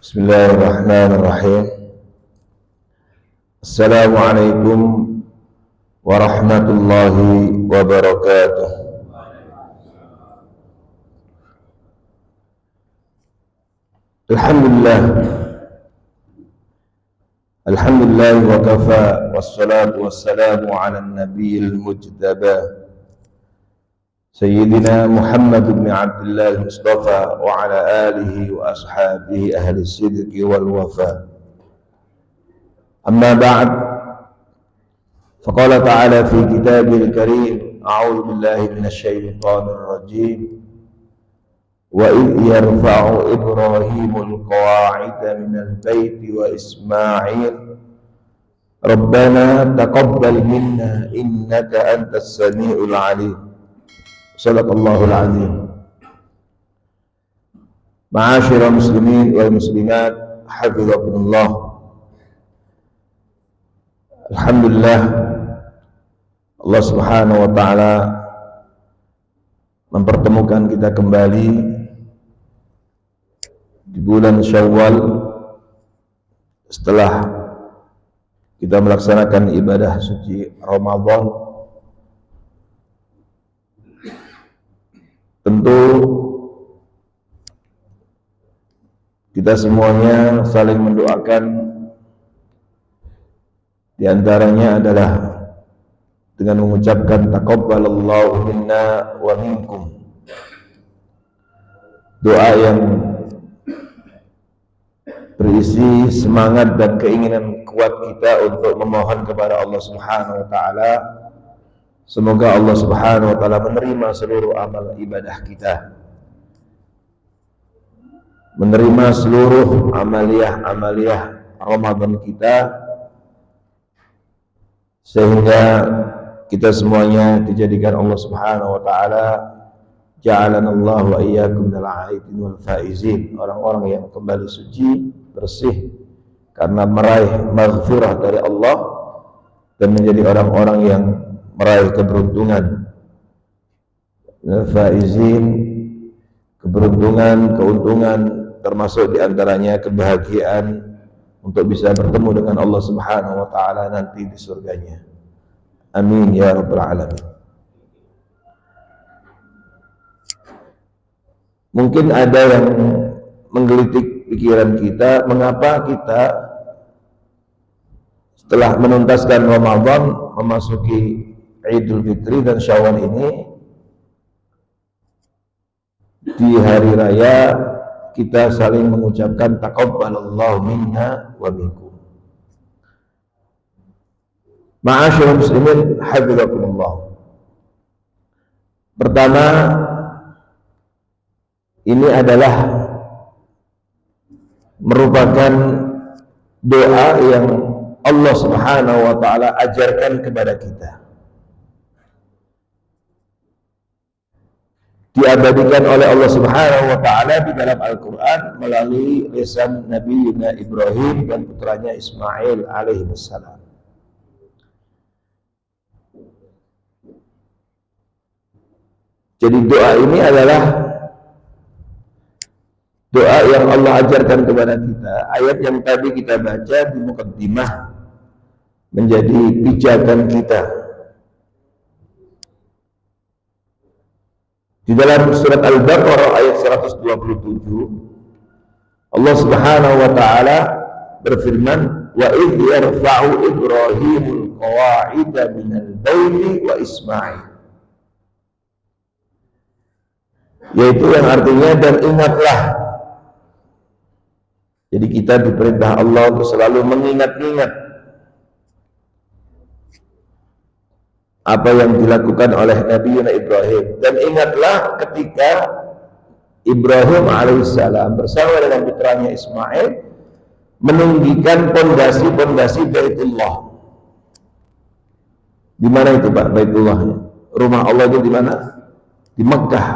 Bismillahirrahmanirrahim. Assalamualaikum warahmatullahi wabarakatuh. Alhamdulillah. Alhamdulillah wa kafa wassalatu wassalamu ala nabiyil mujtaba Sayyidina Muhammad bin Abdullah Mustafa wa ala alihi wa ashabihi ahli sidqi wal wafa. Amma ba'd. Faqala ta'ala fi kitabil karim, a'udzu billahi minasy syaithanir rajim. Wa idh yarfa'u Ibrahimul qawa'ida minal baiti wa Ismail Rabbana taqabbal minna innaka antas samiul alim. Sadaqallahul azim. Ma'asyiral muslimin wal muslimat, hafizakumullah. Alhamdulillah, Allah Subhanahu wa taala mempertemukan kita kembali di bulan Syawal setelah kita melaksanakan ibadah suci Ramadan. Tentu kita semuanya saling mendoakan, di antaranya adalah dengan mengucapkan taqabbalallahu minna wa minkum, doa yang berisi semangat dan keinginan kuat kita untuk memohon kepada Allah Subhanahu wa taala. Semoga Allah Subhanahu wa taala menerima seluruh amal ibadah kita, menerima seluruh amaliyah Ramadan kita, sehingga kita semuanya dijadikan Allah Subhanahu wa taala ja'alanallahu wa iyyakum minal aidin wal faizin, orang-orang yang kembali suci, bersih karena meraih maghfirah dari Allah dan menjadi orang-orang yang meraih keberuntungan. Faizin, keberuntungan, keuntungan, termasuk diantaranya kebahagiaan untuk bisa bertemu dengan Allah Subhanahu wa taala nanti di surganya. Amin ya rabbal alamin. Mungkin ada yang menggelitik pikiran kita, mengapa kita setelah menuntaskan Ramadan memasuki Idul Fitri dan Syawal ini, di hari raya kita saling mengucapkan taqabbalallahu minna wa minkum. Ma'asyiral muslimin, hafizakumullah. Pertama, ini adalah merupakan doa yang Allah Subhanahu wa taala ajarkan kepada kita, diabadikan oleh Allah Subhanahu wa taala di dalam Al-Qur'an melalui lisan Nabi Ibrahim dan putranya Ismail alaihi wassalam. Jadi doa ini adalah doa yang Allah ajarkan kepada kita. Ayat yang tadi kita baca di muqaddimah menjadi pijakan kita. Di dalam surat Al-Baqarah ayat 127, Allah Subhanahu wa taala berfirman, wa idh yarfa'u Ibrahimul qawa'ida minal baiti wa Ismail. Yaitu yang artinya dan ingatlah. Jadi kita diperintah Allah untuk selalu mengingat-ingat apa yang dilakukan oleh Nabi Ibrahim. Dan ingatlah ketika Ibrahim alaihissalam bersama dengan putranya Ismail meninggikan pondasi-pondasi Baitullah. Di mana itu Pak Baitullahnya? Rumah Allah itu di mana? Di Mekkah,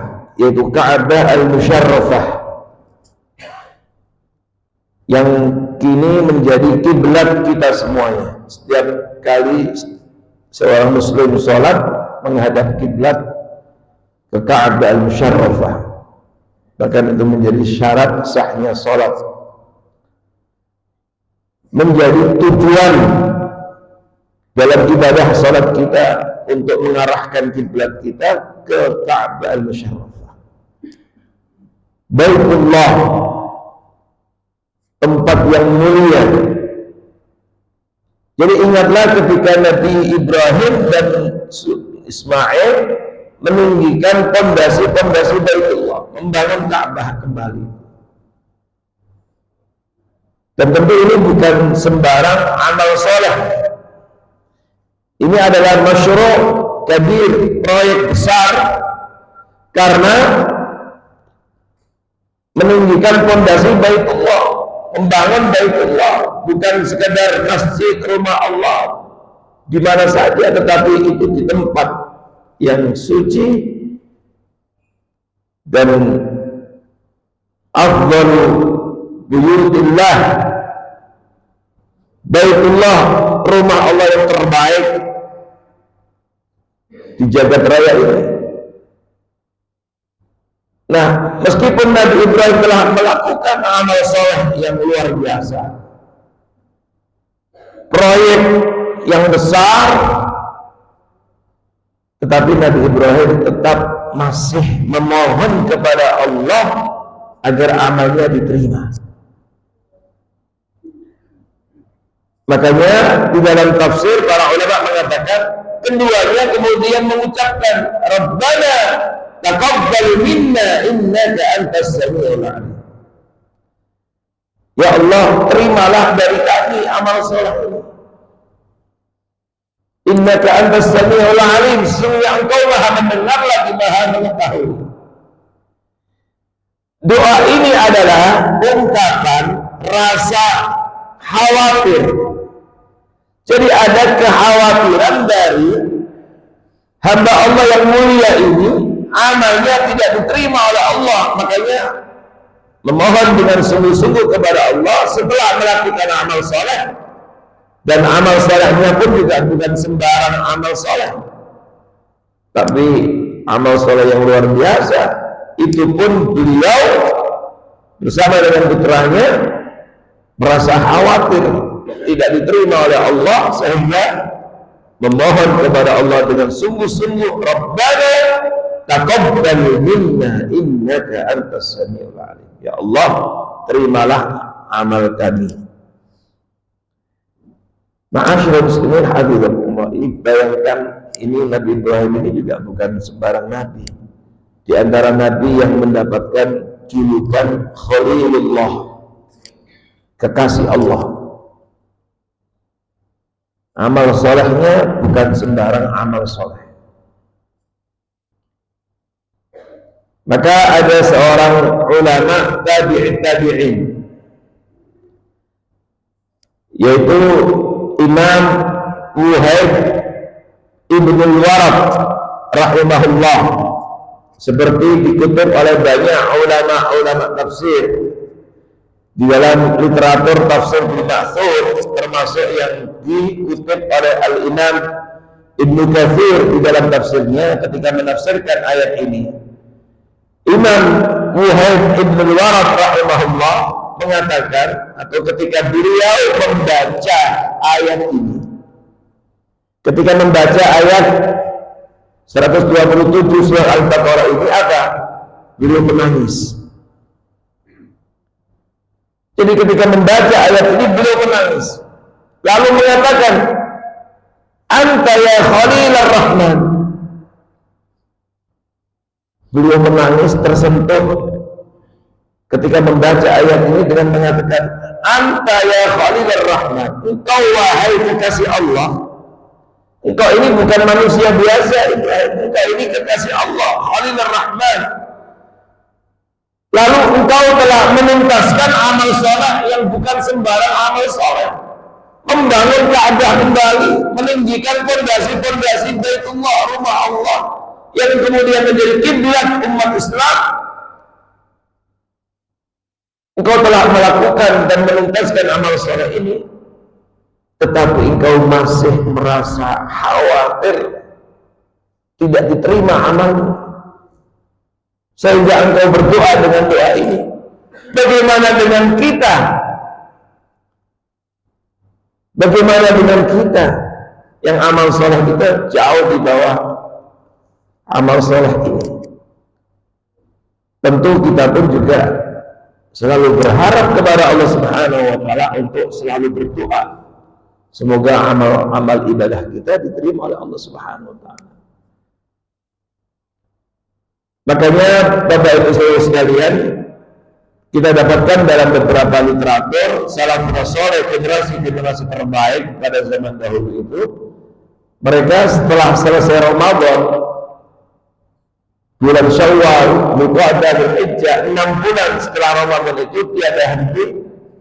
yaitu Ka'bah al-Musyarrafah, yang kini menjadi kiblat kita semuanya. Setiap kali seorang muslim sholat menghadap kiblat ke Ka'bah al-Musyarrafah, bahkan itu menjadi syarat sahnya sholat. menjadi tujuan dalam ibadah salat kita untuk mengarahkan kiblat kita ke Ka'bah al-Musyarrafah, Baitullah, tempat yang mulia. Jadi ingatlah ketika Nabi Ibrahim dan Ismail meninggikan pondasi-pondasi Baitullah, membangun Ka'bah kembali. Dan tentu ini bukan sembarang amal soleh. Ini adalah masyru' kabir, proyek besar, karena meninggikan pondasi Baitullah, membangun Baitullah, bukan sekedar masjid rumah Allah di mana saja, tetapi itu di tempat yang suci dan afdal buyutillah, Baitullah, rumah Allah yang terbaik di jagat raya ini. Nah, meskipun Nabi Ibrahim telah melakukan amal soleh yang luar biasa, proyek yang besar, tetapi Nabi Ibrahim tetap masih memohon kepada Allah agar amalnya diterima. Makanya di dalam tafsir para ulama mengatakan keduanya kemudian mengucapkan Rabbana taqabbal minna innaka antas samiul alim. Ya Allah, terimalah dari kami amal saleh ini. Innaka antas samiul alim, sesungguhnya Engkau Maha mendengar lagi Maha mengetahui. Doa ini adalah ungkapan rasa khawatir. Jadi ada kekhawatiran dari hamba Allah yang mulia ini, amalnya tidak diterima oleh Allah, makanya memohon dengan sungguh-sungguh kepada Allah setelah melakukan amal soleh. Dan amal solehnya pun juga bukan sembarang amal soleh, tapi amal soleh yang luar biasa. Itu pun beliau bersama dengan putranya merasa khawatir tidak diterima oleh Allah, sehingga memohon kepada Allah dengan sungguh-sungguh, Rabbana taqabbal minna innaka antas samiul alim. Ya Allah, terimalah amal kami. Ma'asyiral muslimin hafizakumullah. Bayangkan, ini Nabi Ibrahim ini juga bukan sembarang nabi. Di antara nabi yang mendapatkan julukan Khalilullah, kekasih Allah. Amal solehnya bukan sembarang amal soleh. Maka ada seorang ulama tabi'in, yaitu Imam Wuhaib Ibn al-Warad rahimahullah, seperti dikutip oleh banyak ulama-ulama tafsir di dalam literatur tafsir Ma'thur, termasuk yang dikutip oleh Al-Imam Ibn Katsir di dalam tafsirnya ketika menafsirkan ayat ini. Imam Wuhaib Ibn al-Warad rahimahullah mengatakan, atau ketika beliau membaca ayat ini, ketika membaca ayat 127 surah Al-Baqarah ini, apa? Beliau menangis. Jadi ketika membaca ayat ini beliau menangis, lalu mengatakan, Anta ya Khalilar Rahman. Beliau menangis tersentuh ketika membaca ayat ini dengan mengatakan, Anta ya Khalilar Rahman, engkau wahai kekasih Allah. Engkau ini bukan manusia biasa, engkau ini kekasih Allah, Khalilar Rahman. Lalu engkau telah menuntaskan amal soleh yang bukan sembarang amal soleh, membangun Ka'bah kembali, meninggikan pondasi-pondasi Baitullah, rumah Allah, yang kemudian menjadi kiblat umat Islam. Engkau telah melakukan dan menuntaskan amal soleh ini, tetapi engkau masih merasa khawatir tidak diterima amalmu, sehingga engkau berdoa dengan doa ini. Bagaimana dengan kita Bagaimana dengan kita yang amal soleh kita jauh di bawah amal soleh ini? Tentu kita pun juga selalu berharap kepada Allah Subhanahu wa Ta'ala untuk selalu berdoa. Semoga amal ibadah kita diterima oleh Allah Subhanahu wa Ta'ala. Makanya Bapak Ibu Saudara sekalian, kita dapatkan dalam beberapa literatur salafus saleh, generasi terbaik pada zaman dahulu itu, mereka setelah selesai Ramadan, bulan Syawal, Dzulqa'dah, Dzulhijjah, 6 bulan setelah Ramadan itu tiada henti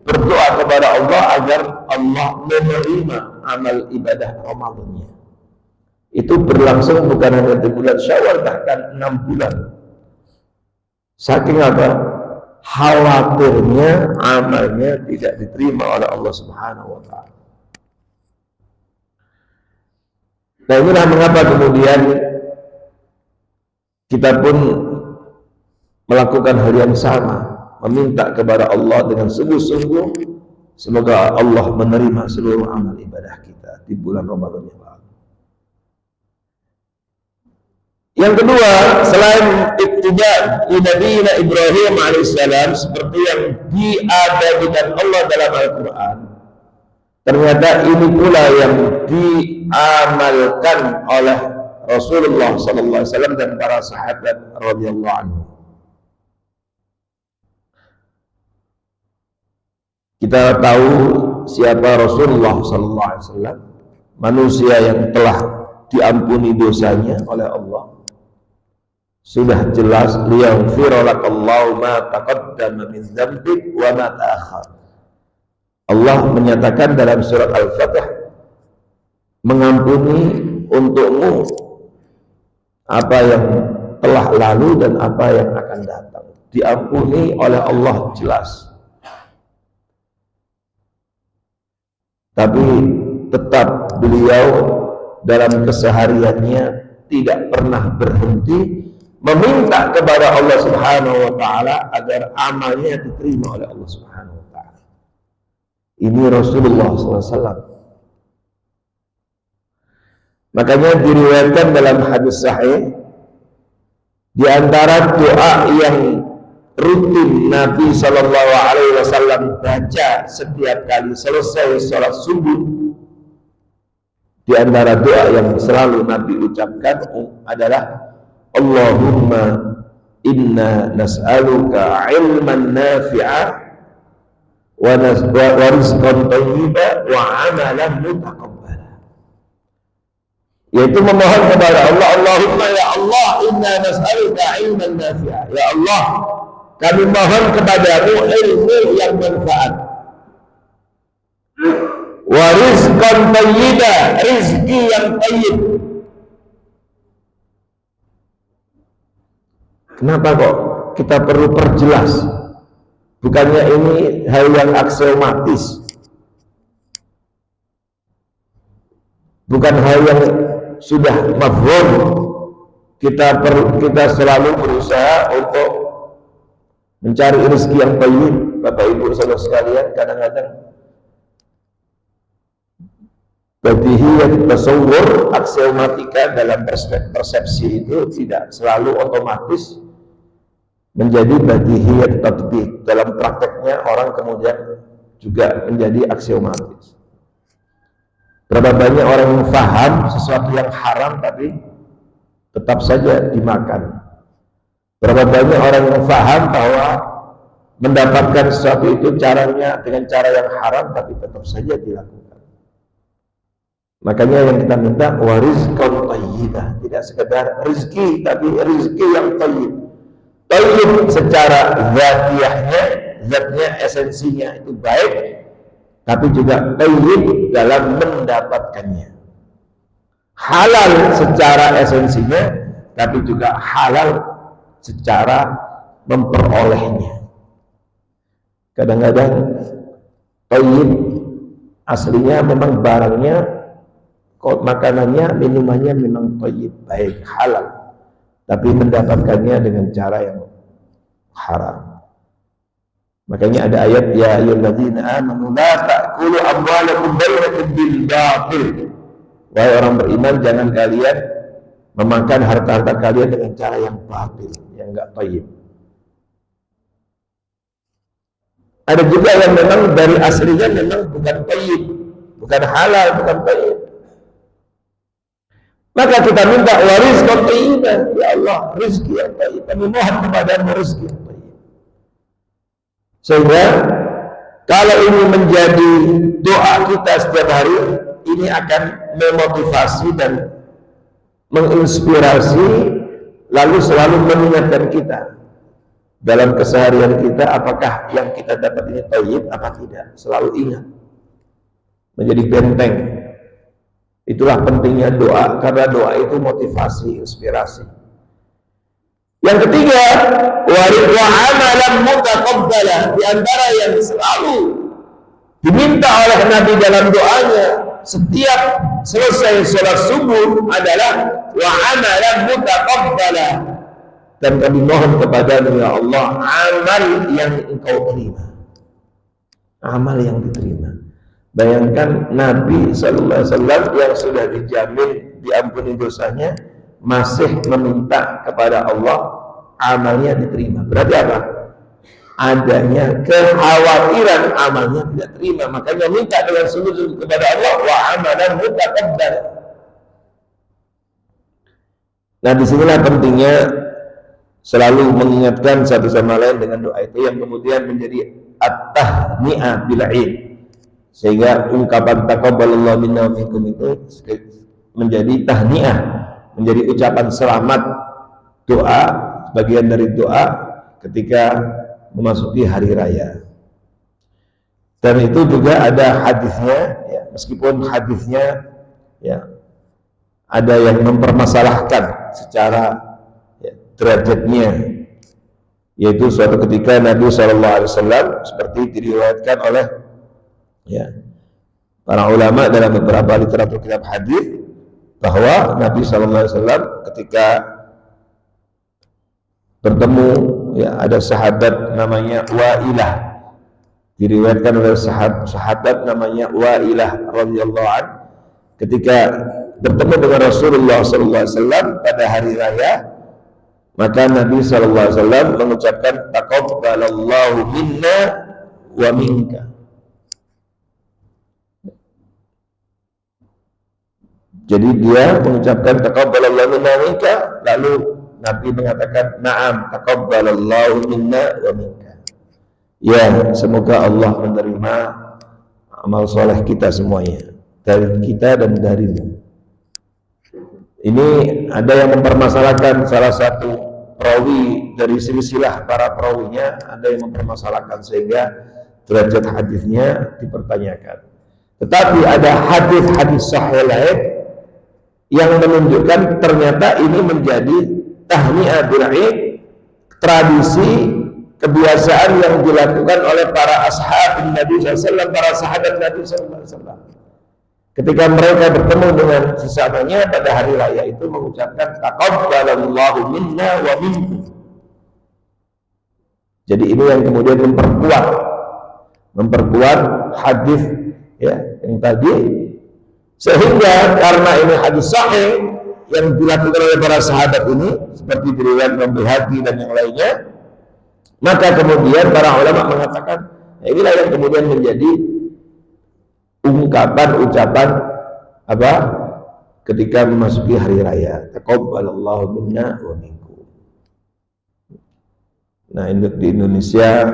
berdoa kepada Allah agar Allah menerima amal ibadah Ramadannya. Itu berlangsung bukan hanya di bulan Syawal, bahkan 6 bulan. Saking apa? Khawatirnya amalnya tidak diterima oleh Allah Subhanahu wa Ta'ala. Nah, inilah mengapa kemudian kita pun melakukan hal yang sama, meminta kepada Allah dengan sungguh-sungguh semoga Allah menerima seluruh amal ibadah kita di bulan Ramadan yang lalu. Yang kedua, selain ittiba' Nabi Ibrahim alaihissalam seperti yang diabadikan Allah dalam Al-Quran, ternyata ini pula yang diamalkan oleh Rasulullah SAW dan para sahabat radhiyallahu anhu. Kita tahu siapa Rasulullah SAW, manusia yang telah diampuni dosanya oleh Allah. Sudah jelas, liyaghfira lakallahu ma taqaddama min dzambik wa ma ta'akhkhar. Allah menyatakan dalam surat Al-Fatih, mengampuni untukmu apa yang telah lalu dan apa yang akan datang. Diampuni oleh Allah jelas. Tapi tetap beliau dalam kesehariannya tidak pernah berhenti meminta kepada Allah Subhanahu wa Ta'ala agar amalnya diterima oleh Allah Subhanahu wa Ta'ala. Ini Rasulullah SAW. Makanya diriwayatkan dalam hadis sahih, di antara doa yang rutin Nabi Shallallahu Alaihi Wasallam baca setiap kali selesai sholat subuh, di antara doa yang selalu Nabi ucapkan adalah Allahumma inna nas'aluka ilman nafi'a wa rizqan thayyiba wa amalan mutaqabbala. Yaitu memohon kepada Allah, Allahumma ya Allah inna nas'aluka ilman nafi'a. Ya Allah, kami mohon kepadamu ilmu yang manfaat. Wa rizqan thayyiba, rizki yang thayyib. Kenapa kok kita perlu perjelas? Bukannya ini hal yang aksiomatis, bukan hal yang sudah mafhum. Kita selalu berusaha untuk mencari rezeki yang thayyib. Bapak Ibu saudara sekalian, kadang-kadang badihiyat tasawwur, aksiomatika dalam persepsi itu tidak selalu otomatis menjadi badihiyat tatbiq. Dalam prakteknya orang kemudian juga menjadi aksiomatis. Berapa banyak orang yang paham sesuatu yang haram tapi tetap saja dimakan. Berapa banyak orang yang paham bahwa mendapatkan sesuatu itu caranya dengan cara yang haram tapi tetap saja dilakukan. Makanya yang kita minta warizqan thayyibah, tidak sekedar rezeki tapi rezeki yang thayyib. Thayyib secara zatnya, esensinya itu baik, tapi juga thayyib dalam mendapatkannya. Halal secara esensinya, tapi juga halal secara memperolehnya. Kadang-kadang thayyib aslinya memang barangnya, makanannya, minumannya memang thayyib, baik, halal, tapi mendapatkannya dengan cara yang haram. Makanya ada ayat ya ayyuhalladzina amanu la ta'kulu amwalakum bainakum bil batil. Wahai orang beriman, jangan kalian memakan harta-harta kalian dengan cara yang batil, yang enggak thayyib. Ada juga yang memang dari aslinya memang bukan thayyib, bukan halal, bukan thayyib. Maka kita minta warizqan thayyiban, ya Allah, rezeki yang thayyib. Kami mohon kepadamu rezeki yang thayyib. Sehingga kalau ini menjadi doa kita setiap hari, ini akan memotivasi dan menginspirasi, lalu selalu mengingatkan kita dalam keseharian kita, apakah yang kita dapat ini thayyib apa tidak. Selalu ingat, menjadi benteng. Itulah pentingnya doa, karena doa itu motivasi, inspirasi. Yang ketiga, wa amalan mutaqabbala, di antara yang selalu diminta oleh Nabi dalam doanya setiap selesai sholat subuh adalah wa amalan mutaqabbala, dan kami mohon kepadamu ya Allah amal yang engkau terima, amal yang diterima. Bayangkan Nabi Sallallahu Alaihi Wasallam yang sudah dijamin diampuni dosanya masih meminta kepada Allah amalnya diterima. Berarti apa? Adanya kekhawatiran amalnya tidak terima, makanya minta dengan sungguh-sungguh kepada Allah wa amalan mutaqabbal. Nah, disinilah pentingnya selalu mengingatkan satu sama lain dengan doa itu, yang kemudian menjadi at-tahni'ah bil 'id, sehingga ungkapan taqabbalallahu minna wa minkum itu menjadi tahni'ah, menjadi ucapan selamat, doa, bagian dari doa ketika memasuki hari raya. Dan itu juga ada hadisnya, ya, meskipun hadisnya ya ada yang mempermasalahkan secara ya, derajatnya, yaitu suatu ketika Nabi SAW seperti diriwayatkan oleh ya para ulama dalam beberapa literatur kitab hadis, bahwa Nabi SAW ketika bertemu ya ada sahabat namanya Wa'ilah, diriwayatkan oleh sahabat namanya Wa'ilah radhiyallahu an, ketika bertemu dengan Rasulullah SAW pada hari raya, maka Nabi SAW mengucapkan taqabbalallahu minna wa minka. Jadi dia mengucapkan taqabbalallahu minna wa minka, lalu Nabi mengatakan na'am taqabbalallahu minna wa minka. Ya, semoga Allah menerima amal soleh kita semuanya, dari kita dan darimu. Ini ada yang mempermasalahkan salah satu perawi dari silsilah para perawinya, ada yang mempermasalahkan sehingga derajat hadisnya dipertanyakan. Tetapi ada hadis-hadis sahih lain yang menunjukkan ternyata ini menjadi tahni'ah bil 'id, tradisi, kebiasaan yang dilakukan oleh para ashab Nabi SAW, para sahabat Nabi SAW. Ketika mereka bertemu dengan sesamanya pada hari raya itu mengucapkan taqabbalallahu minna wa minkum. Jadi ini yang kemudian memperkuat hadis ya yang tadi, sehingga karena ini hadis sahih yang dilakukan oleh para sahabat ini seperti diriwayatkan Imam Bukhari dan yang lainnya, maka kemudian para ulama mengatakan inilah yang kemudian menjadi ucapan apa ketika memasuki hari raya, taqabbalallahu minna wa minkum. Nah, di Indonesia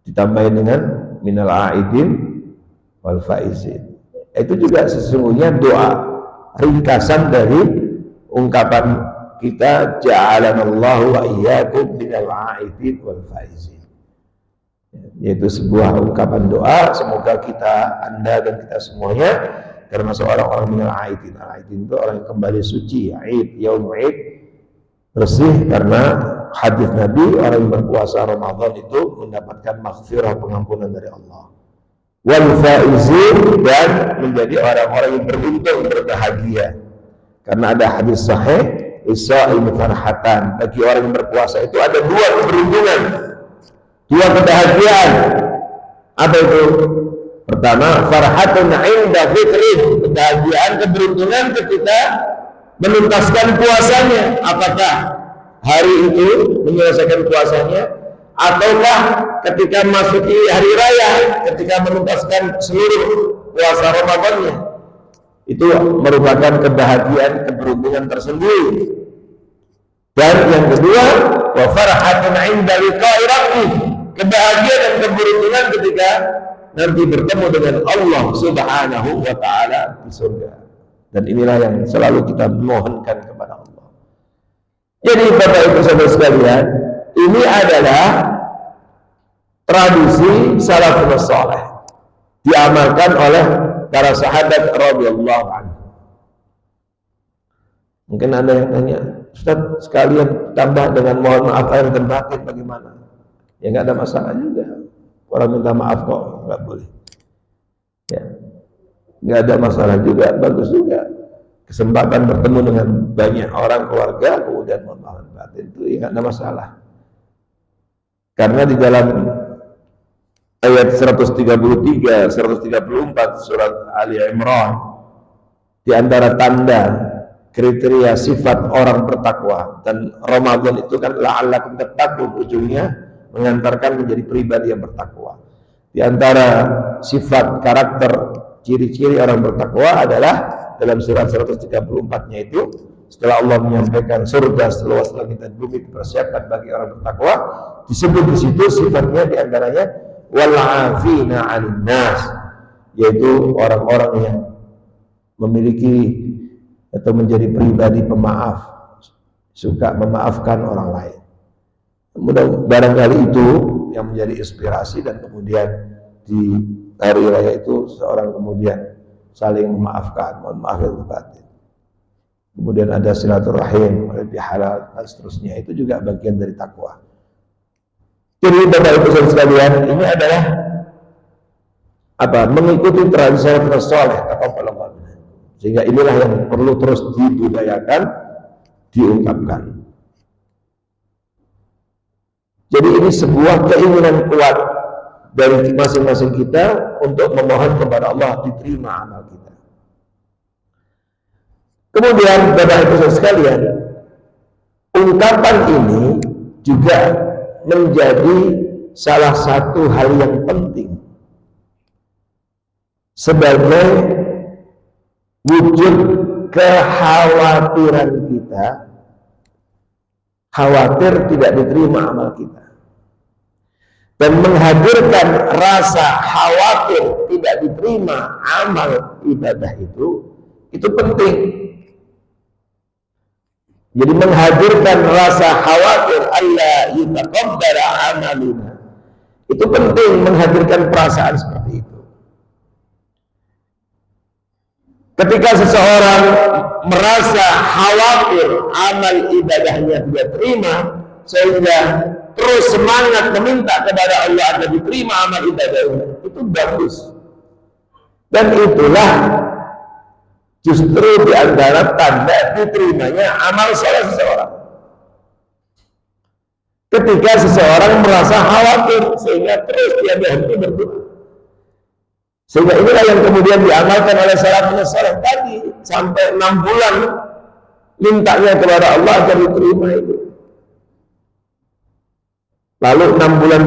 ditambahin dengan minal aidin wal faizin. Itu juga sesungguhnya doa ringkasan dari ungkapan kita ja'alanallahu wa iyyakum minal aidin wal faizin, yaitu sebuah ungkapan doa, semoga kita, Anda dan kita semuanya termasuk orang-orang minal aidin. Al-aidin itu orang yang kembali suci, aid, yaum aid, bersih, karena hadis Nabi orang yang berpuasa Ramadan itu mendapatkan maghfirah, pengampunan dari Allah. Wal faizin, dan menjadi orang-orang yang beruntung, berbahagia, karena ada hadis sahih isa'il farhatan, bagi orang yang berpuasa itu ada dua keberuntungan. Dua kebahagiaan. Apa itu? Pertama, farhatun inda fitrin, kebahagiaan, keberuntungan ketika menuntaskan puasanya. Apakah hari itu menyelesaikan puasanya, ataukah ketika masuki hari raya, ketika menuntaskan seluruh puasa Ramadannya. Itu merupakan kebahagiaan, keberuntungan tersendiri. Dan yang kedua, wa farhatun inda liqa'i rabbih, kebahagiaan dan keberuntungan ketika nanti bertemu dengan Allah Subhanahu wa taala di surga. Dan inilah yang selalu kita mohonkan kepada Allah. Jadi Bapak Ibu Saudara sekalian, ini adalah tradisi salafus saleh, diamalkan oleh para sahabat radhiyallahu anhu. Mungkin ada yang tanya, Ustaz, sekalian tambah dengan mohon maaf lahir dan batin bagaimana? Ya nggak ada masalah juga. Orang minta maaf kok, nggak boleh. Ya, nggak ada masalah juga, bagus juga. Kesempatan bertemu dengan banyak orang keluarga, kemudian mohon maaf lahir batin itu ya nggak ada masalah. Karena di dalam ayat 133, 134 surat Ali Imran, di antara tanda kriteria sifat orang bertakwa, dan Ramadan itu kan la'allakum tattaqun, ujungnya mengantarkan menjadi pribadi yang bertakwa. Di antara sifat karakter ciri-ciri orang bertakwa adalah dalam surat 134-nya itu, setelah Allah menyampaikan surga seluas langit dan bumi dipersiapkan bagi orang bertakwa, disebut di situ sifatnya di antaranya wal 'afina 'anil nas, yaitu orang-orang yang memiliki atau menjadi pribadi pemaaf, suka memaafkan orang lain. Mudah barangkali itu yang menjadi inspirasi, dan kemudian di hari raya itu seorang kemudian saling memaafkan, mohon maaf lahir batin. Kemudian ada silaturahim, lebih halal dan seterusnya, itu juga bagian dari takwa. Jadi Bapak Ibu sekalian, ini adalah mengikuti tradisi salafus saleh, sehingga inilah yang perlu terus dibudayakan, diungkapkan. Jadi ini sebuah keinginan kuat dari masing-masing kita untuk memohon kepada Allah diterima amal kita. Kemudian Bapak Ibu sekalian, ungkapan ini juga menjadi salah satu hal yang penting sebagai wujud kekhawatiran kita, khawatir tidak diterima amal kita, dan menghadirkan rasa khawatir tidak diterima amal ibadah itu penting. Jadi menghadirkan rasa khawatir alla yutaqabbala amaluna, itu penting, menghadirkan perasaan seperti itu. Ketika seseorang merasa khawatir amal ibadahnya tidak terima, sehingga terus semangat meminta kepada Allah agar diterima amal ibadahnya, itu bagus. Dan itulah justru di antara tanda diterimanya amal saleh seseorang. Ketika seseorang merasa khawatir sehingga terus dia berhenti berdoa. Sehingga inilah yang kemudian diamalkan oleh salafus saleh tadi, sampai 6 bulan mintanya kepada Allah agar diterima itu. Lalu 6 bulan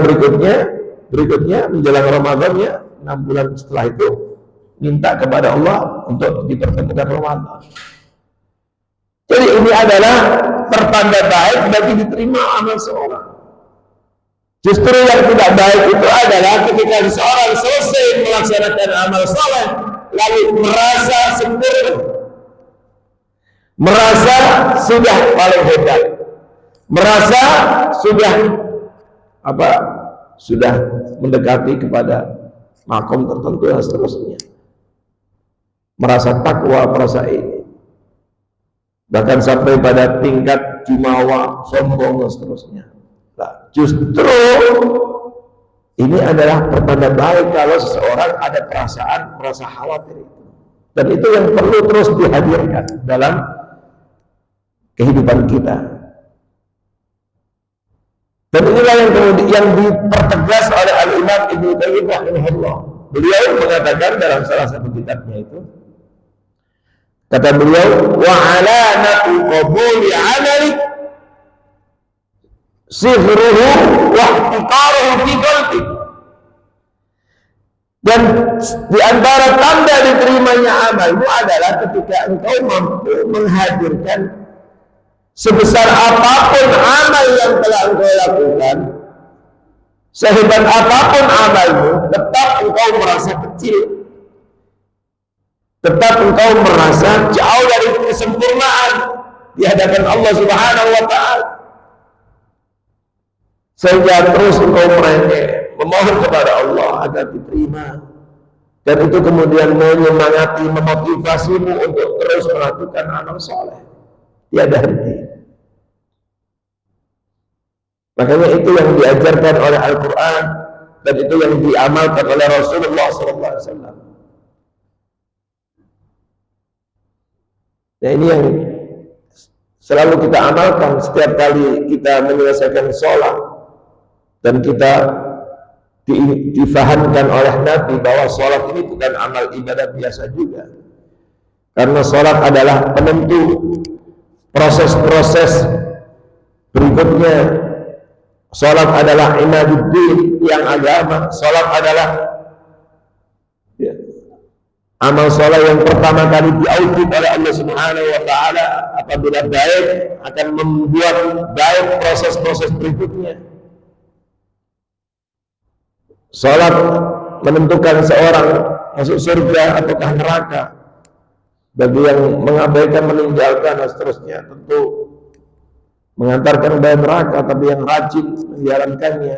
berikutnya menjelang Ramadannya, 6 bulan setelah itu minta kepada Allah untuk dipertemukan Ramadan. Jadi ini adalah pertanda baik bagi diterima amal seorang. Justru yang tidak baik itu adalah ketika seseorang selesai melaksanakan amal saleh lalu merasa sempurna, merasa sudah paling hebat, merasa sudah mendekati kepada makom tertentu dan seterusnya, merasa takwa, merasa ini, bahkan sampai pada tingkat jumawa, sombong dan seterusnya. Nah, justru ini adalah pertanda baik kalau seseorang ada perasaan merasa khawatir itu. Dan itu yang perlu terus dihadirkan dalam kehidupan kita. Dan inilah yang kemudian yang dipertegas oleh Al-Imam Ibnu Qayyim rahimahullah. Beliau mengatakan dalam salah satu kitabnya itu, kata beliau, wa alamatu qabuli amali sihruhu wa ihtiqaruhu fi qalbi. Dan di antara tanda diterimanya amalmu adalah ketika engkau mampu menghadirkan sebesar apapun amal yang telah engkau lakukan, sehebat apapun amalmu, tetap engkau merasa kecil, tetap engkau merasa jauh dari kesempurnaan di hadapan Allah Subhanahu wa Ta'ala, sehingga terus engkau merengek memohon kepada Allah agar diterima, dan itu kemudian menyemangati, memotivasimu untuk terus melakukan amal soleh tiada henti. Makanya itu yang diajarkan oleh Al-Quran, dan itu yang diamalkan oleh Rasulullah SAW. Nah, ini yang selalu kita amalkan setiap kali kita menyelesaikan sholat, dan kita difahamkan oleh Nabi bahwa sholat ini bukan amal ibadah biasa juga, karena sholat adalah penentu proses-proses berikutnya. Sholat adalah imaduddin, yang agama. Sholat adalah amal sholat yang pertama kali diaudit oleh Allah Subhanahu wa Ta'ala. Apabila baik, akan membuat baik proses-proses berikutnya. Sholat menentukan seorang masuk surga ataukah neraka. Bagi yang mengabaikan, meninggalkan, dan seterusnya, tentu mengantarkan kepada neraka. Tapi yang rajin menjalankannya,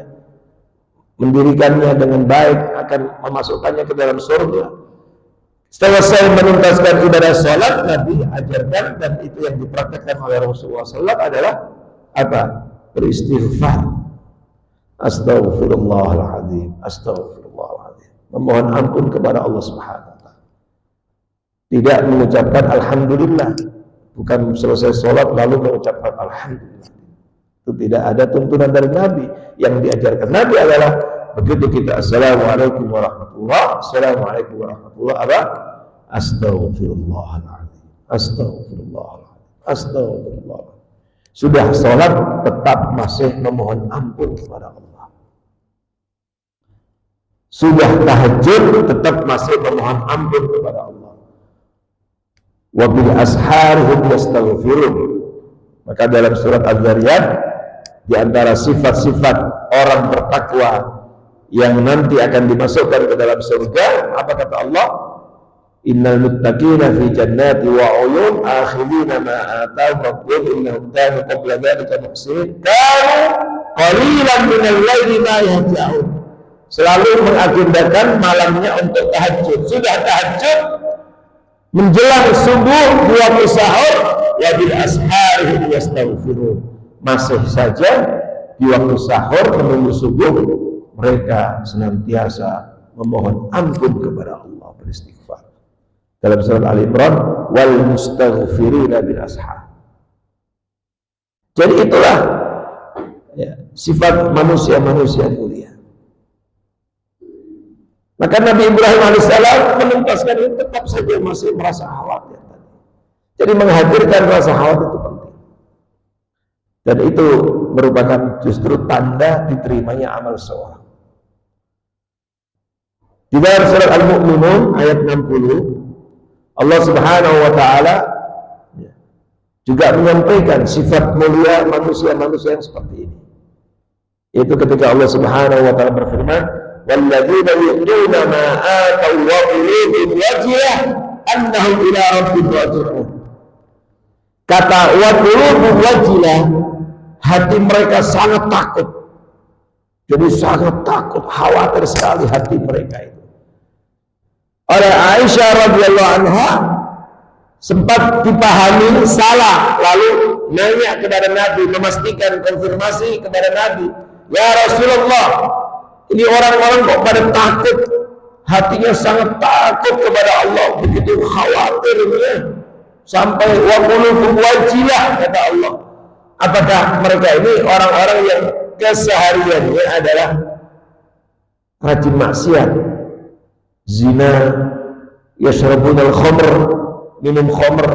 mendirikannya dengan baik, akan memasukkannya ke dalam surga. Selesai menuntaskan ibadah sholat, Nabi ajarkan, dan itu yang dipraktekkan oleh Rasulullah SAW adalah apa? Beristighfar. Astaghfirullahaladzim, astaghfirullahaladzim, memohon ampun kepada Allah Subhanahu wa Ta'ala. Tidak mengucapkan alhamdulillah, bukan selesai sholat lalu mengucapkan alhamdulillah. Itu tidak ada tuntunan dari Nabi. Yang diajarkan Nabi adalah begitu kita assalamualaikum warahmatullahi, assalamualaikum warahmatullahi, apa? Astaghfirullahaladzim, astaghfirullahaladzim, astaghfirullah. Sudah sholat tetap masih memohon ampun kepada Allah. Sudah tahajud tetap masih memohon ampun kepada Allah. Wa bil asharihim yastaghfirun. Maka dalam surat Az-Zariyat, di antara sifat-sifat orang bertakwa yang nanti akan dimasukkan ke dalam surga, apa kata Allah? Innal muttaqina fi jannati wa 'uyun akhidina ma atahum rabbuhum innahum kanu qabla dzalika muhsinin kanu qalilan minal laili ma yahja'un. Selalu mengagendakan malamnya untuk tahajud. Sudah tahajud, menjelang subuh di waktu sahur, wa bil asharihim yastaghfirun. Masih saja di waktu sahur menunggu subuh, mereka senantiasa memohon ampun kepada Allah, beristighfar. Dalam surat Al-Imran, wal mustaghfirina bil ashar. Jadi itulah ya, sifat manusia-manusia mulia. Maka Nabi Ibrahim alaihissalam menuntaskan itu, tetap saja masih merasa khawatir. Jadi menghadirkan rasa khawatir itu penting. Dan itu merupakan justru tanda diterimanya amal seorang. Di dalam surat Al-Mu'minun ayat 60, Allah Subhanahu wa Ta'ala juga menyampaikan sifat mulia manusia-manusia yang seperti ini. Itu ketika Allah Subhanahu wa Ta'ala berfirman, وَالَّذِينَ يُؤْتُونَ مَا آتَوْا وَقُلُوبُهُمْ وَجِلَةٌ أَنَّهُمْ إِلَى رَبِّهِمْ رَاجِعُونَ. Kata wa qulubuhum wajilah, hati mereka sangat takut. Jadi sangat takut, khawatir sekali hati mereka itu. Oleh Aisyah radhiyallahu anha sempat dipahami salah, lalu nanya kepada Nabi, memastikan, konfirmasi kepada Nabi, ya Rasulullah, ini orang-orang kok pada takut, hatinya sangat takut kepada Allah, begitu khawatirnya, sampai wa qulubuhum wajilah, kata Allah. Apakah mereka ini orang-orang yang kesehariannya adalah rajin maksiat, zina, yashrabunal khamr, minum khamr,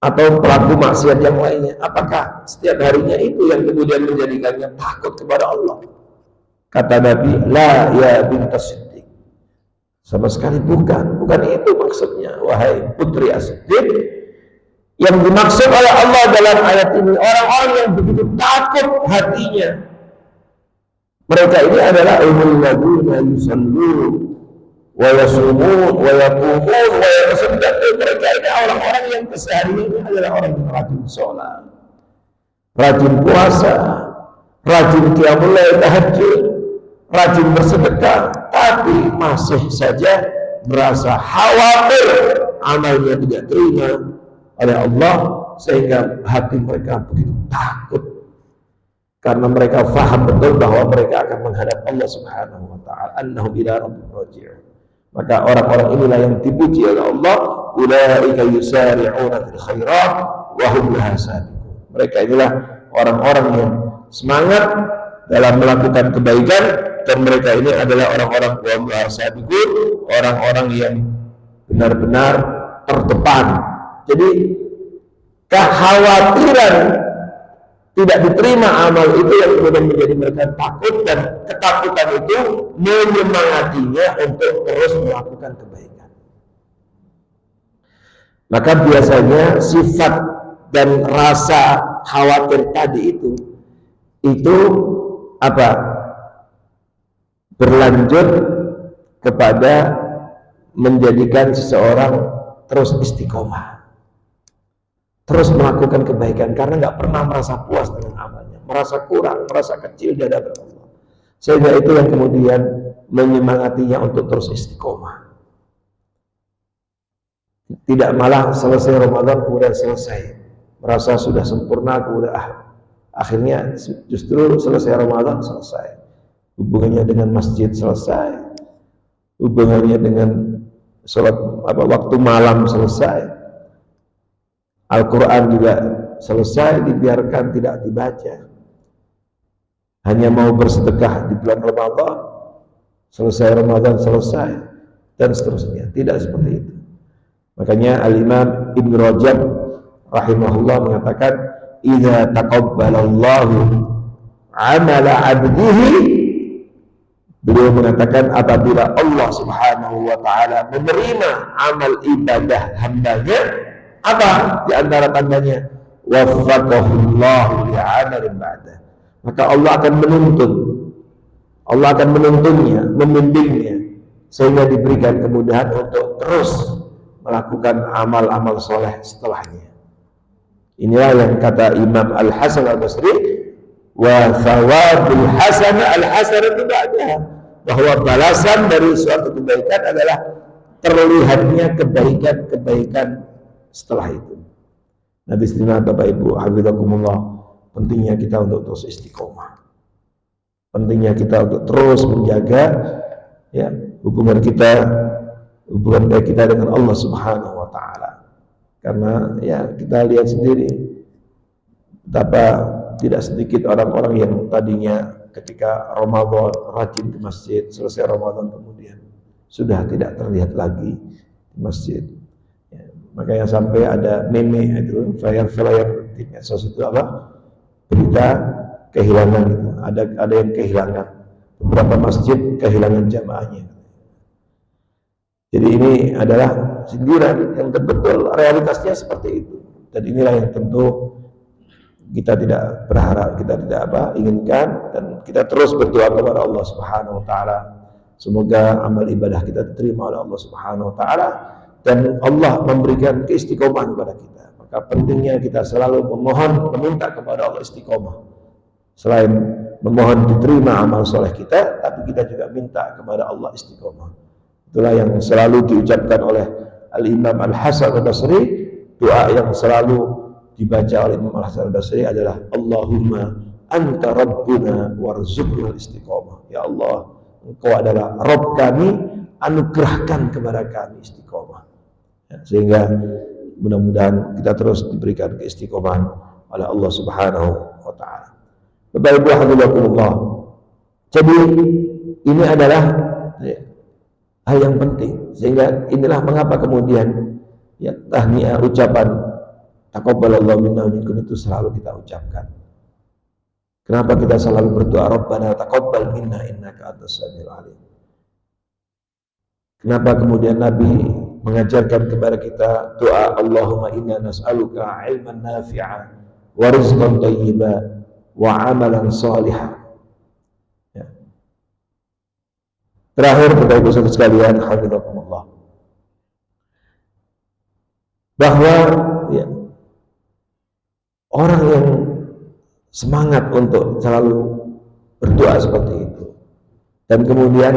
atau pelaku maksiat yang lainnya. Apakah setiap harinya itu yang kemudian menjadikannya takut kepada Allah? Kata Nabi, la ya bintas Siddiq, sama sekali bukan itu maksudnya, wahai putri As-Siddiq. Yang dimaksud oleh Allah dalam ayat ini orang-orang yang begitu takut hatinya. Mereka ini adalah ulul ladina yusallun wa yasumun wa yaqumun wa yatasaddaqun. Mereka ini orang-orang yang kesehariannya adalah orang yang rajin sholat, rajin puasa, rajin qiyamul lail, tahajud, rajin bersedekah, tapi masih saja merasa khawatir amalnya tidak terima oleh Allah, sehingga hati mereka begitu takut karena mereka faham betul bahwa mereka akan menghadap Allah Subhanahu wa taala, annahum ila rabbihim raji'un. Maka orang-orang inilah yang dipuji oleh Allah, ulaika yusari'una fil khairat wa hum laha sabiqun. Mereka inilah orang-orang yang semangat dalam melakukan kebaikan, dan mereka ini adalah orang-orang wa hum laha sabiqun, orang-orang yang benar-benar terdepan. Jadi kekhawatiran tidak diterima amal itu yang kemudian menjadi mereka takut, dan ketakutan itu menyemangatinya untuk terus melakukan kebaikan. Maka biasanya sifat dan rasa khawatir tadi itu apa? Berlanjut kepada menjadikan seseorang terus istiqomah, terus melakukan kebaikan, karena nggak pernah merasa puas dengan amalnya, merasa kurang, merasa kecil di hadapan Allah. Sehingga itu yang kemudian menyemangatinya untuk terus istiqomah. Tidak malah selesai Ramadan kemudian selesai, merasa sudah sempurna, kemudian akhirnya justru selesai Ramadan selesai, hubungannya dengan masjid selesai, hubungannya dengan sholat waktu malam selesai, Al-Quran juga selesai, dibiarkan tidak dibaca, hanya mau bersedekah di bulan Ramadan, selesai Ramadan selesai, dan seterusnya. Tidak seperti itu. Makanya Al-Imam Ibn Rajab rahimahullah mengatakan, idza taqabbalallahu amala abdihi, beliau mengatakan apabila Allah Subhanahu wa taala menerima amal ibadah hambanya, apa di antara tandanya? Waffaqahullahu li'amalin ba'dah. Maka Allah akan menuntun, Allah akan menuntunnya, membimbingnya, sehingga diberikan kemudahan untuk terus melakukan amal-amal soleh setelahnya. Inilah yang kata Imam Al-Hasan Al-Basri, wa thawabul hasanah al-hasanatu ba'daha, bahwa balasan dari suatu kebaikan adalah terlihatnya kebaikan-kebaikan setelah itu. Nabi istimewa Bapak Ibu hafizakumullah, pentingnya kita untuk terus istiqomah, pentingnya kita untuk terus menjaga ya hubungan baik kita dengan Allah Subhanahu wa taala. Karena ya kita lihat sendiri betapa tidak sedikit orang-orang yang tadinya ketika Ramadan rajin ke masjid, selesai Ramadan kemudian sudah tidak terlihat lagi di masjid. Ya, makanya sampai ada meme itu, flyer di medsos itu apa? Berita kehilangan gitu. Ada yang kehilangan, beberapa masjid kehilangan jamaahnya. Jadi ini adalah sindiran yang betul realitasnya seperti itu. Dan inilah yang tentu kita tidak berharap, kita tidak inginkan, dan kita terus berdoa kepada Allah Subhanahu wa taala. Semoga amal ibadah kita diterima oleh Allah Subhanahu wa taala dan Allah memberikan keistiqomahan kepada kita. Maka pentingnya kita selalu meminta kepada Allah istiqomah. Selain memohon diterima amal soleh kita, tapi kita juga minta kepada Allah istiqomah. Itulah yang selalu diucapkan oleh Al-Imam Al-Hasan Al-Basri. Doa yang selalu dibaca oleh Imam Al-Hasan Al-Basri adalah Allahumma anta rabbuna warzuqna istiqomah. Ya Allah, Engkau adalah Rabb kami, anugerahkan kepada kami istiqomah. Ya, sehingga mudah-mudahan kita terus diberikan keistiqomahan oleh Allah Subhanahu wa taala. Bapak Ibu hafizakumullah. Jadi ini adalah hal yang penting, sehingga inilah mengapa kemudian ya tahniah, ucapan taqabbalallahu minna wa minkum itu selalu kita ucapkan. Kenapa kita selalu berdoa Rabbana taqabbal minna innaka antas samiul alim? Kenapa kemudian Nabi mengajarkan kepada kita doa Allahumma inna nas'aluka ilman nafi'a wa rizqan thayyiba wa amalan salihah. Ya. Terakhir, Bapak Ibu saudara sekalian, hafizakumullah, bahwa ya, orang yang semangat untuk selalu berdoa seperti itu dan kemudian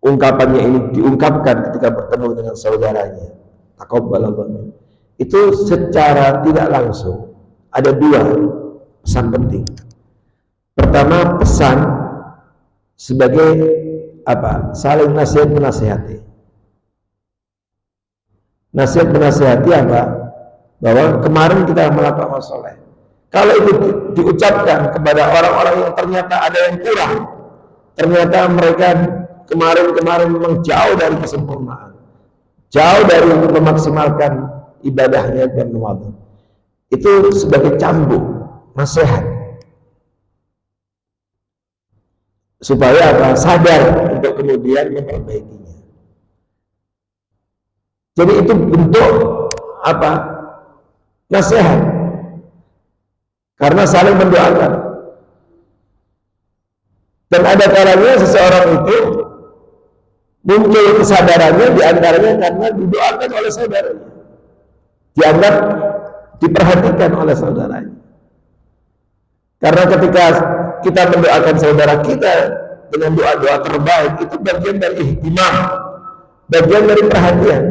ungkapannya ini diungkapkan ketika bertemu dengan saudaranya, taqabbalallahu minna, itu secara tidak langsung ada dua pesan penting. Pertama, pesan sebagai apa? Saling nasihat menasihati. Nasihat menasihati apa? Bahwa kemarin kita melakukan amal soleh. Kalau itu diucapkan kepada orang-orang yang ternyata ada yang kurang, ternyata mereka kemarin memang jauh dari kesempurnaan, jauh dari memaksimalkan ibadahnya dan Ramadan, itu sebagai cambuk, nasihat, supaya apa? Sadar untuk kemudian memperbaikinya. Jadi itu bentuk apa? Nasihat, karena saling mendoakan. Dan ada kalanya seseorang itu muncul kesadarannya diantaranya karena didoakan oleh saudaranya, dianggap diperhatikan oleh saudaranya. Karena ketika kita mendoakan saudara kita dengan doa-doa terbaik, itu bagian dari ihtimam, bagian dari perhatian.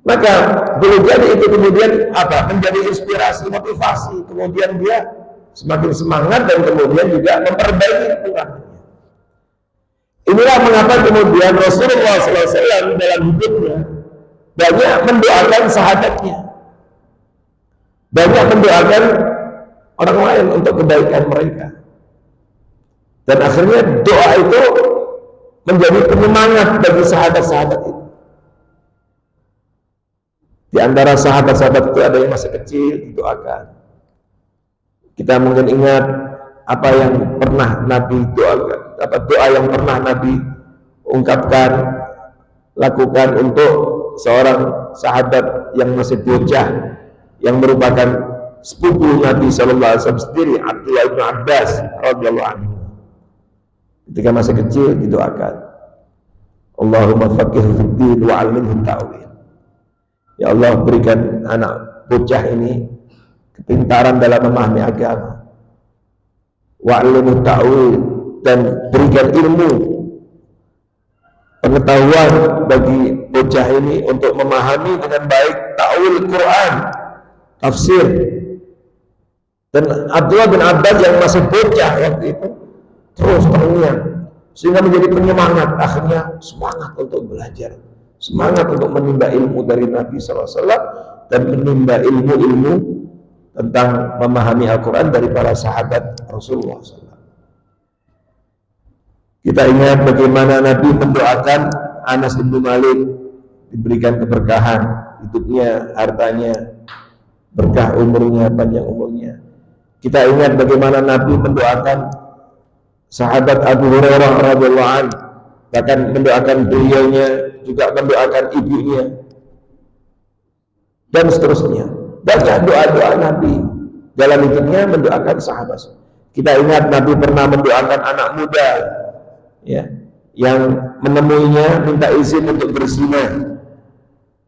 Maka boleh jadi itu kemudian apa? Menjadi inspirasi, motivasi, kemudian dia semakin semangat dan kemudian juga memperbaiki kekurangannya. Inilah mengapa kemudian Rasulullah SAW dalam hidupnya banyak mendoakan sahabatnya, banyak mendoakan orang lain untuk kebaikan mereka, dan akhirnya doa itu menjadi penyemangat bagi sahabat-sahabat itu. Di antara sahabat-sahabat itu ada yang masih kecil, didoakan. Kita mungkin ingat apa yang pernah Nabi doakan, apa doa yang pernah Nabi ungkapkan, lakukan untuk seorang sahabat yang masih bocah, yang merupakan sepupu Nabi SAW sendiri, Abdullah bin Abbas radhiyallahu anhu. Ketika masih kecil didoakan, Allahumma faqihhu fid din wa 'allimhu ta'wil. Ya Allah, berikan anak bocah ini kepintaran dalam memahami agama, wa'allimhu ta'wil, dan berikan ilmu pengetahuan bagi bocah ini untuk memahami dengan baik ta'wil Quran, tafsir. Dan Abdullah bin Abbas yang masih bocah waktu itu terus terngiang, sehingga menjadi penyemangat, akhirnya semangat untuk belajar, semangat untuk menimba ilmu dari Nabi SAW dan menimba ilmu-ilmu tentang memahami Al-Quran dari para sahabat Rasulullah SAW. Kita ingat bagaimana Nabi mendoakan Anas bin Malik diberikan keberkahan hidupnya, hartanya, berkah umurnya, panjang umurnya. Kita ingat bagaimana Nabi mendoakan sahabat Abu Hurairah radhiyallahu anhu, bahkan mendoakan beliaunya, juga mendoakan ibunya, dan seterusnya. Banyak doa-doa Nabi dalam hidupnya mendoakan sahabat. Kita ingat Nabi pernah mendoakan anak muda, ya, yang menemuinya minta izin untuk berzina,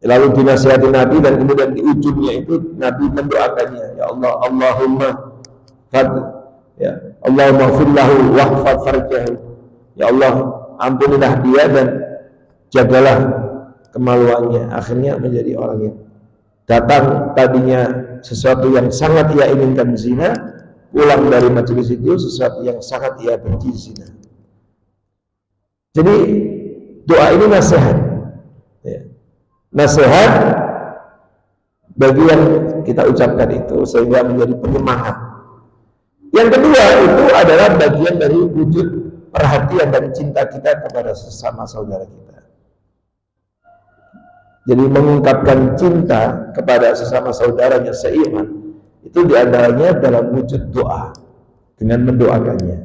lalu dinasihati Nabi, dan kemudian di ujungnya itu Nabi mendoakannya, ya Allah, Allahumma ya Allahumma fillahu wahfad farjahu, ya Allah, ampunilah dia dan jagalah kemaluannya. Akhirnya menjadi orang yang datang tadinya sesuatu yang sangat ia inginkan zina, pulang dari majelis itu sesuatu yang sangat ia benci zina. Jadi doa ini nasihat, ya, nasihat bagi yang kita ucapkan itu, sehingga menjadi penyemangat Yang kedua itu adalah bagian dari wujud perhatian dan cinta kita kepada sesama saudara kita. Jadi mengungkapkan cinta kepada sesama saudaranya seiman itu diantaranya dalam wujud doa, dengan mendoakannya,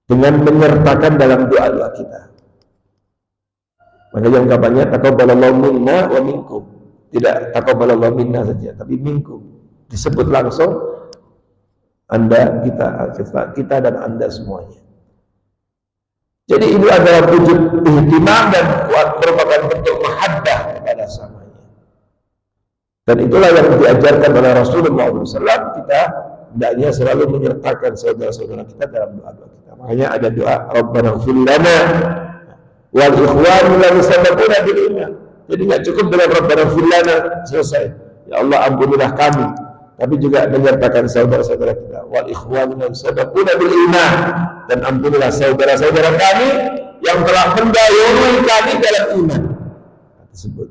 dengan menyertakan dalam doa-doa kita. Makanya ungkapannya taqabbalallahu minna wa minkum. Tidak taqabbalallahu minna saja, tapi minkum. Disebut langsung Anda, kita dan Anda semuanya. Jadi ini adalah wujud ihtimam dan merupakan bentuk mahabbah kepada samanya. Dan itulah yang diajarkan oleh Rasulullah SAW. Kita hendaknya selalu menyertakan saudara-saudara kita dalam doa-doa kita. Makanya ada doa Rabbana ighfir lana wal ikhwanil ladzina sabaquna bil iman. Jadi nggak cukup dengan Rabbana ighfir lana selesai. Ya Allah ampunilah kami, tapi juga menyertakan saudara-saudara kita. Wal ikhwanil ladzina sabaquna bil iman, dan ampunilah saudara-saudara kami yang telah mendahului kami dalam iman. Tersebut.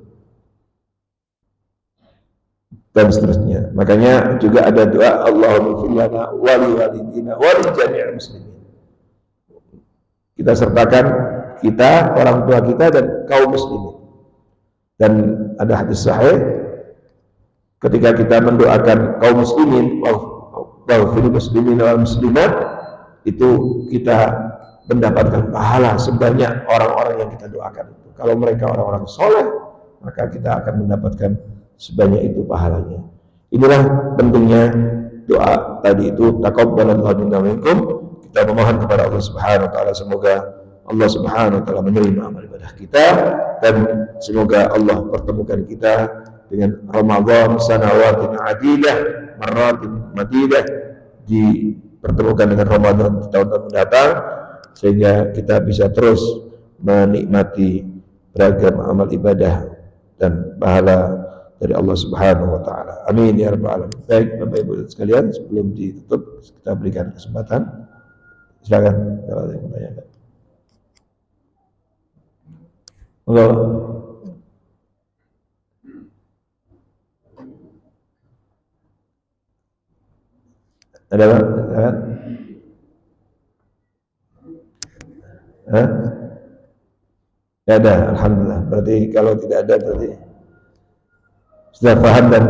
Dan seterusnya. Makanya juga ada doa Allahumma ighfir lana wa li walidina wa li jami'il muslimin. Kita sertakan kita, orang tua kita dan kaum muslimin. Dan ada hadis sahih ketika kita mendoakan kaum muslimin wa fil muslimin wal muslimat, itu kita mendapatkan pahala sebanyak orang-orang yang kita doakan itu. Kalau mereka orang-orang soleh, maka kita akan mendapatkan sebanyak itu pahalanya. Inilah pentingnya doa tadi itu, taqabbalallahu minna wa minkum. Kita memohon kepada Allah Subhanahu wa taala, semoga Allah Subhanahu wa taala menerima amal ibadah kita, dan semoga Allah pertemukan kita dengan Ramadan sanawatin adidah marratin madidah, dipertemukan dengan Ramadan di tahun-tahun mendatang, sehingga kita bisa terus menikmati beragam amal ibadah dan pahala dari Allah Subhanahu wa taala. Amin ya rabbal alamin. Baik Bapak Ibu sekalian, sebelum ditutup kita berikan kesempatan. Silakan kalau ada yang bertanya. Halo. Ada apa? Ya ada, alhamdulillah. Berarti kalau tidak ada berarti sudah paham, dan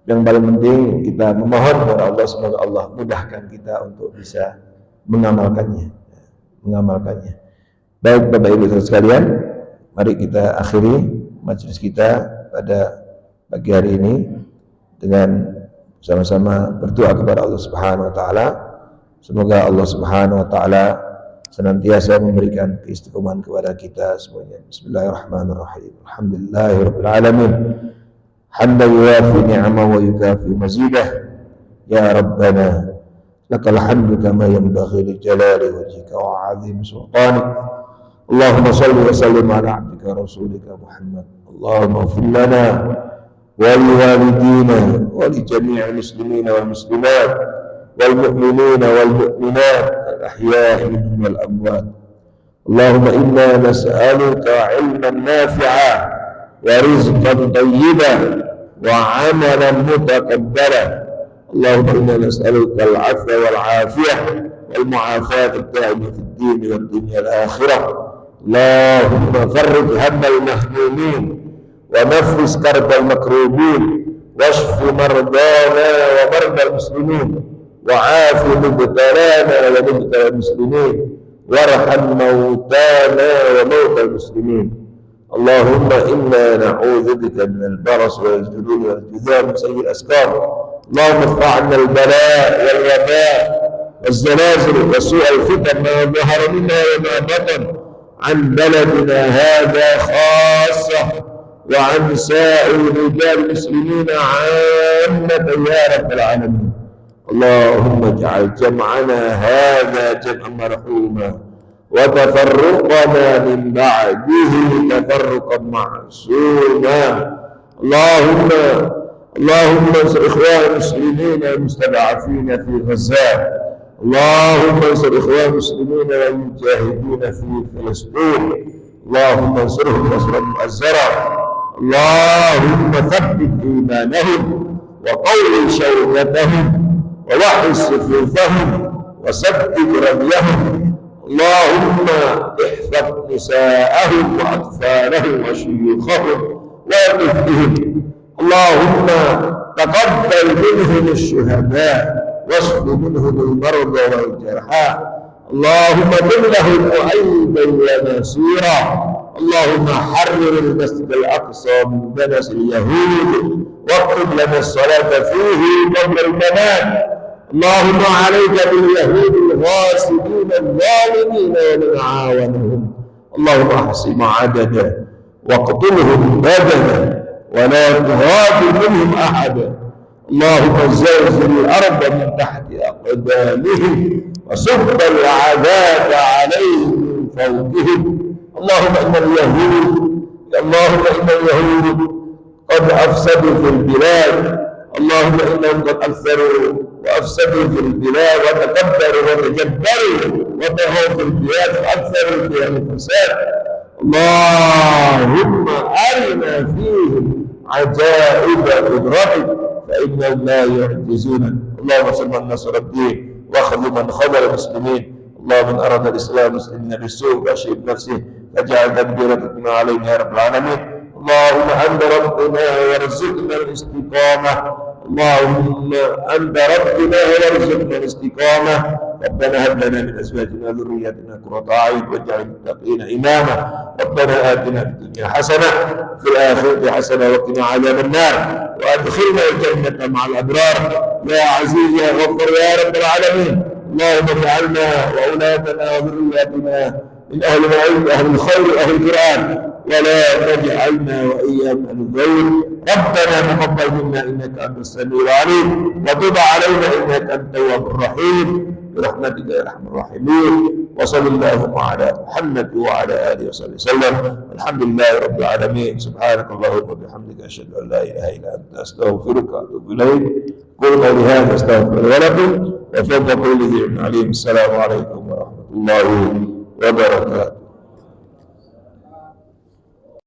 yang paling penting kita memohon kepada Allah semoga Allah mudahkan kita untuk bisa mengamalkannya. Baik Bapak Ibu sekalian, mari kita akhiri majelis kita pada pagi hari ini dengan sama-sama berdoa kepada Allah Subhanahu wa taala. Semoga Allah Subhanahu wa taala senantiasa memberikan keistiqomahan kepada kita semuanya. Bismillahirrahmanirrahim. Alhamdulillahirabbil alamin. Hamdan yuwafi ni'amahu wa yukafi mazidah. Ya Rabbana lakal hamdu kama yanbaghi li jalali wajhika wa 'azimi sultanik. Allahumma shalli wa sallim ala 'abdika rasulika Muhammad. Allahumma ighfir lana ولوالدينا ولجميع المسلمين والمسلمات والمؤمنين والمؤمنات الأحياء منهم والأموات. اللهم إنا نسألك علما نافعا ورزقا طيبا وعملا متقبلا. اللهم إنا نسألك العفو والعافية والمعافاة الدائمة في الدين والدنيا الآخرة. اللهم فرج هم المهمومين ونفس كرب المكروبين واشف مرضانا ومرضى المسلمين وعاف مبتلانا ومبتلى المسلمين وارحم موتانا وموتى المسلمين. اللهم إنا نعوذ بك من البرص والجنون والجذام وسيء الأسقام. اللهم ارفع عنا البلاء والوباء والزلازل وسوء الفتن ما ظهر منها وما بطن عن بلدنا هذا خاصة وعن سائر رجال المسلمين عامة يا رب العالمين. اللهم اجعل جمعنا هذا جمعا مرحوما وتفرقنا من بعده تفرقا معصوما. اللهم انصر إخوان المسلمين المستضعفين في غزة. اللهم انصر إخوان المسلمين والمجاهدين في فلسطين. اللهم انصرهم نصرا مؤزرا. اللهم ثبت إيمانهم وقوي شوكتهم ووحي صفوفهم وسدد رميهم. اللهم احفظ نساءهم وأطفالهم وشيوخهم والطف بهم. اللهم تقبل منهم الشهداء واشف منهم المرضى والجرحى. اللهم كن لهم مؤيدا ونصيرا. اللهم حرر المسجد الأقصى من دنس اليهود واكتب لنا الصلاة فيه قبل الممات. اللهم عليك باليهود الغاصبين الظالمين ومن عاونهم. اللهم احصهم عددا واقتلهم بددا ولا تغادر منهم احدا. اللهم زلزل الارض من تحت اقدامهم وصب العذاب عليهم من فوقهم. اللهم ان اليهود قد افسدوا في البلاد. اللهم انهم قد اكثروا وافسدوا في البلاد وتكبروا وتجبروا وطغوا في البلاد فاكثروا فيها الفساد. اللهم ارنا فيهم عجائب قدرتك فانهم لا يعجزونك. اللهم انصر من نصر الدين واخذ من خذل المسلمين. اللهم من اراد الاسلام المسلمين بالسوء واشهد نفسه فاجعل تدبيرتنا علينا يا رب العالمين. اللهم أنت ربنا وارزقنا الاستقامة. اللهم أنت ربنا وارزقنا الاستقامة. ربنا هب لنا من أزواجنا وذرياتنا قرة أعين واجعل المتقين إماما. ربنا آتنا في الدنيا حسنة وفي الآخرة حسنة وقنا عذاب النار وأدخلنا الجنة مع الأبرار يا عزيز يا غفور يا رب العالمين. اللهم اجعلنا وأولادنا وذرياتنا من أهل العلم أهل الخير أهل القرآن ولا تجعلنا وإياهم أهل الغير. ربنا تقبل منا إنك أنت السميع العليم وتب علينا إنك أنت التواب الرحيم برحمتك يا أرحم الراحمين. وصلى اللهم على محمد وعلى آله وصحبه وسلم. الحمد لله رب العالمين. سبحانك اللهم وبحمدك أشهد أن لا إله إلا أنت أستغفرك وأتوب إليك. قل قولي هذا أستغفر ولكم وفوق كل ذي عليم. السلام عليكم ورحمة الله وبركاته.